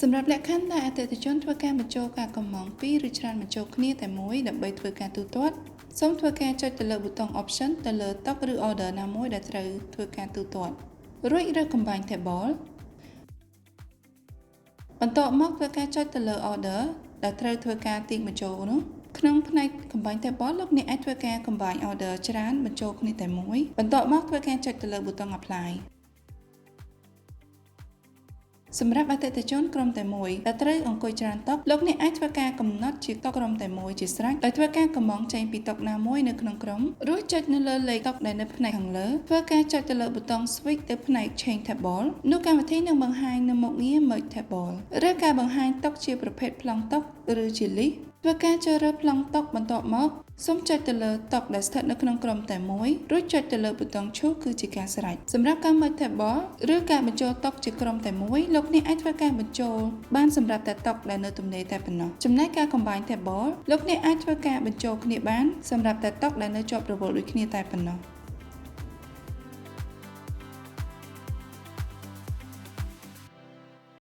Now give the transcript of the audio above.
សម្រាប់លក្ខខណ្ឌដែលអតិថិជនធ្វើការបញ្ចូលការកម្មង់ពីរឬច្រើនបញ្ចូលគ្នាតែមួយដើម្បីធ្វើការទូទាត់សូមធ្វើការចុចទៅលើប៊ូតុង Option ទៅលើតុឬ Order ណាមួយដែលត្រូវធ្វើការទូទាត់រួចរើស Combine Table បន្ទាប់មកធ្វើការចុចទៅលើ Order ដែលត្រូវធ្វើការទាញបញ្ចូលនោះក្នុងផ្នែក Combine Table លោកអ្នកអាចធ្វើការ Combine Order ច្រើនបញ្ចូលគ្នាតែមួយបន្ទាប់មកធ្វើការចុចទៅលើប៊ូតុង Apply សម្រាប់អតិថិជនក្រុមតែមួយដែលត្រូវអង្គុយច្រើនតុលោកអ្នកអាចធ្វើការកំណត់ជាតុក្រុមតែមួយជាស្រេចដោយធ្វើការកម្មង់ចេញពីតុណាមួយនៅក្នុងក្រុមរួចចុចនៅលើលេខតុដែលនៅផ្នែកខាងលើធ្វើការចុចទៅលើប៊ូតុង Switch ទៅផ្នែក Change Table នោះកម្មវិធីនឹងបង្ហាញនៅមុខងារ Merge Table ឬការបង្ហាញតុជាប្រភេទប្លង់តុឬជា List ធ្វើការជ្រើសរើសប្លង់តុបន្ទាប់មកសូមចុចទៅលើតុដែលស្ថិតនៅក្នុងក្រុមតែមួយរួចចុចទៅលើប៊ូតុង Choose គឺជាការស្រេចសម្រាប់ការ Merge Table ឬការបញ្ចូលតុជាក្រុមតែមួយលោកអ្នកអាចធ្វើការបញ្ចូលបានសម្រាប់តែតុដែលនៅទំនេរតែប៉ុណ្ណោះចំណែកការ Combine Table លោកអ្នកអាចធ្វើការបញ្ចូលគ្នាបានសម្រាប់តែតុដែលនៅជាប់រវល់ដូចគ្នាតែប៉ុណ្ណោះ